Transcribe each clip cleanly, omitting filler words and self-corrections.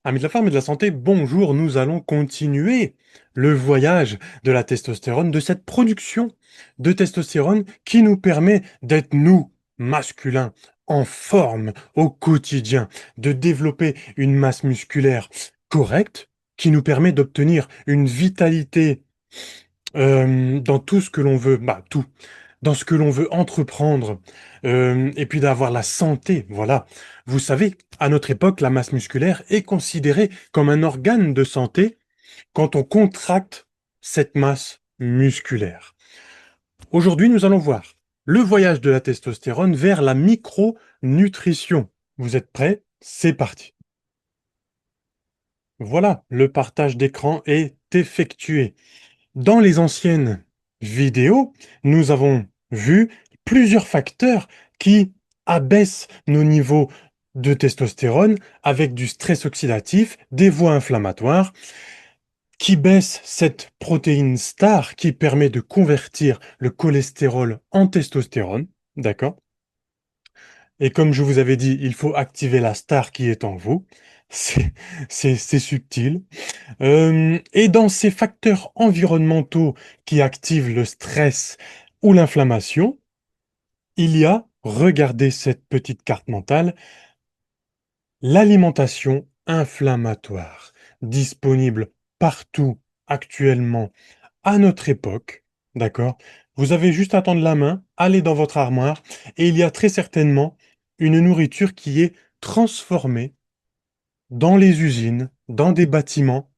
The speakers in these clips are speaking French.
Amis de la forme et de la santé, bonjour, nous allons continuer le voyage de la testostérone, de cette production de testostérone qui nous permet d'être nous, masculins, en forme au quotidien, de développer une masse musculaire correcte, qui nous permet d'obtenir une vitalité dans tout ce que l'on veut, tout, dans ce que l'on veut entreprendre, et puis d'avoir la santé, voilà. Vous savez, à notre époque, la masse musculaire est considérée comme un organe de santé quand on contracte cette masse musculaire. Aujourd'hui, nous allons voir le voyage de la testostérone vers la micronutrition. Vous êtes prêts? C'est parti. Voilà, le partage d'écran est effectué. Dans les anciennes vidéos, nous avons vu plusieurs facteurs qui abaissent nos niveaux de testostérone avec du stress oxydatif, des voies inflammatoires, qui baissent cette protéine star qui permet de convertir le cholestérol en testostérone. D'accord? Et comme je vous avais dit, il faut activer la star qui est en vous. C'est c'est subtil. Et dans ces facteurs environnementaux qui activent le stress ou l'inflammation, il y a, regardez cette petite carte mentale, l'alimentation inflammatoire, disponible partout actuellement à notre époque, d'accord? Vous avez juste à tendre la main, aller dans votre armoire, et il y a très certainement une nourriture qui est transformée dans les usines, dans des bâtiments,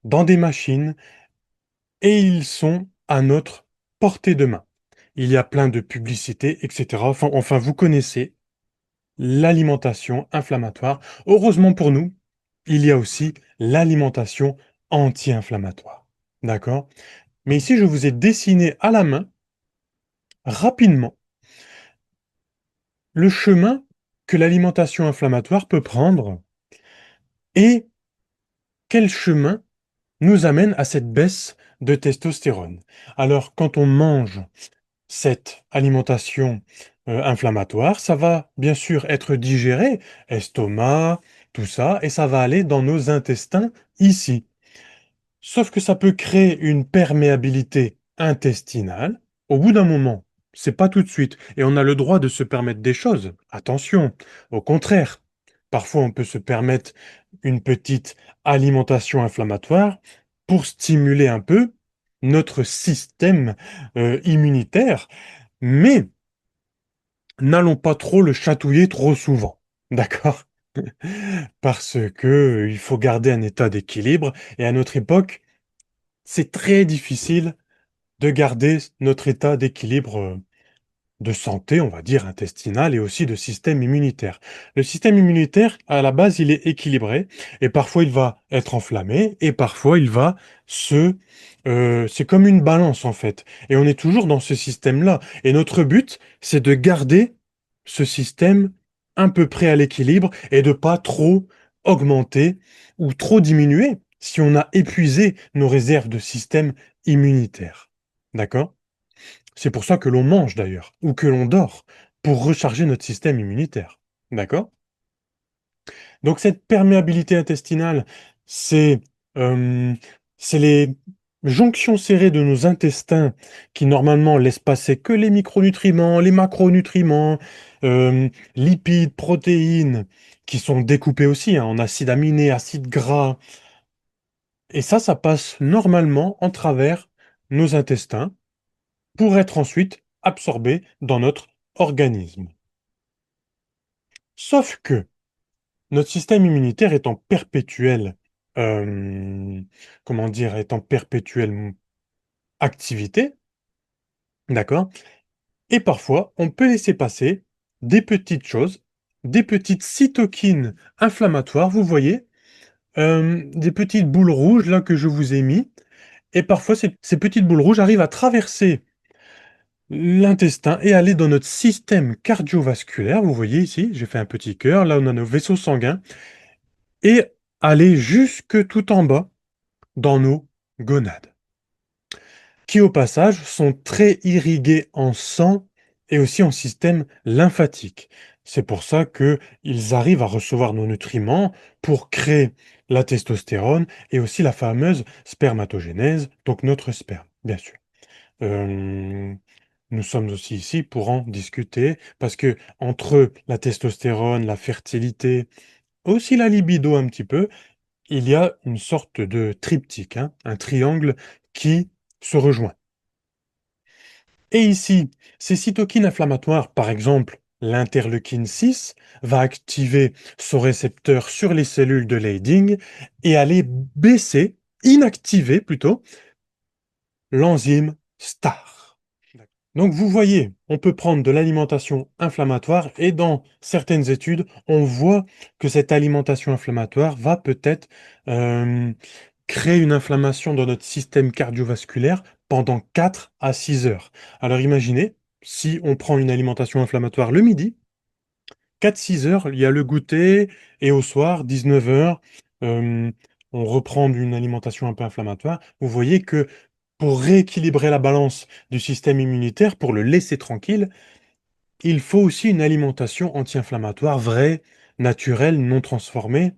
dans des machines, et ils sont à notre portée de main. Il y a plein de publicités, etc. Enfin, vous connaissez l'alimentation inflammatoire. Heureusement pour nous, il y a aussi l'alimentation anti-inflammatoire. D'accord? Mais ici, je vous ai dessiné à la main, rapidement, le chemin que l'alimentation inflammatoire peut prendre et quel chemin nous amène à cette baisse de testostérone. Alors, quand on mange cette alimentation inflammatoire, ça va bien sûr être digéré, estomac, tout ça, et ça va aller dans nos intestins ici. Sauf que ça peut créer une perméabilité intestinale. Au bout d'un moment, c'est pas tout de suite, et on a le droit de se permettre des choses. Attention, au contraire, parfois on peut se permettre une petite alimentation inflammatoire pour stimuler un peu notre système immunitaire, mais n'allons pas trop le chatouiller trop souvent. D'accord? Parce que il faut garder un état d'équilibre, et à notre époque, c'est très difficile de garder notre état d'équilibre de santé, on va dire, intestinal et aussi de système immunitaire. Le système immunitaire, à la base, il est équilibré et parfois il va être enflammé et parfois il va se... c'est comme une balance en fait. Et on est toujours dans ce système-là. Et notre but, c'est de garder ce système à peu près à l'équilibre et de pas trop augmenter ou trop diminuer si on a épuisé nos réserves de système immunitaire. D'accord? C'est pour ça que l'on mange d'ailleurs, ou que l'on dort, pour recharger notre système immunitaire. D'accord? Donc cette perméabilité intestinale, c'est euh, c'est les jonctions serrées de nos intestins qui normalement laissent passer que les micronutriments, les macronutriments, lipides, protéines, qui sont découpés aussi hein, en acides aminés, acides gras. Et ça passe normalement en travers nos intestins pour être ensuite absorbé dans notre organisme. Sauf que notre système immunitaire est en perpétuelle, euh, comment dire, est en perpétuelle activité, d'accord? Et parfois, on peut laisser passer des petites choses, des petites cytokines inflammatoires, vous voyez, des petites boules rouges là que je vous ai mis, et parfois ces petites boules rouges arrivent à traverser l'intestin et aller dans notre système cardiovasculaire. Vous voyez ici, j'ai fait un petit cœur, là on a nos vaisseaux sanguins, et aller jusque tout en bas dans nos gonades, qui au passage sont très irrigués en sang et aussi en système lymphatique. C'est pour ça qu'ils arrivent à recevoir nos nutriments pour créer la testostérone et aussi la fameuse spermatogénèse, donc notre sperme, bien sûr. Euh, Nous sommes aussi ici pour en discuter parce que entre la testostérone, la fertilité, aussi la libido un petit peu, il y a une sorte de triptyque, hein, un triangle qui se rejoint. Et ici, ces cytokines inflammatoires, par exemple l'interleukine 6, va activer son récepteur sur les cellules de Leydig et aller baisser, inactiver plutôt, l'enzyme STAR. Donc vous voyez, on peut prendre de l'alimentation inflammatoire et dans certaines études, on voit que cette alimentation inflammatoire va peut-être euh, créer une inflammation dans notre système cardiovasculaire pendant 4 à 6 heures. Alors imaginez, si on prend une alimentation inflammatoire le midi, 4-6 heures, il y a le goûter et au soir, 19 heures, euh, on reprend une alimentation un peu inflammatoire. Vous voyez que pour rééquilibrer la balance du système immunitaire, pour le laisser tranquille, il faut aussi une alimentation anti-inflammatoire vraie, naturelle, non transformée,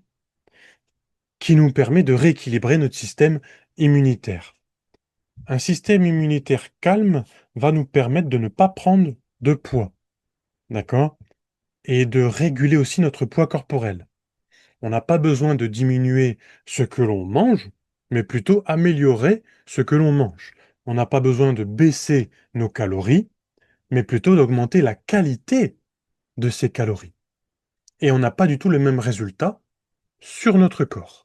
qui nous permet de rééquilibrer notre système immunitaire. Un système immunitaire calme va nous permettre de ne pas prendre de poids, d'accord? Et de réguler aussi notre poids corporel. On n'a pas besoin de diminuer ce que l'on mange, mais plutôt améliorer ce que l'on mange. On n'a pas besoin de baisser nos calories, mais plutôt d'augmenter la qualité de ces calories. Et on n'a pas du tout le même résultat sur notre corps.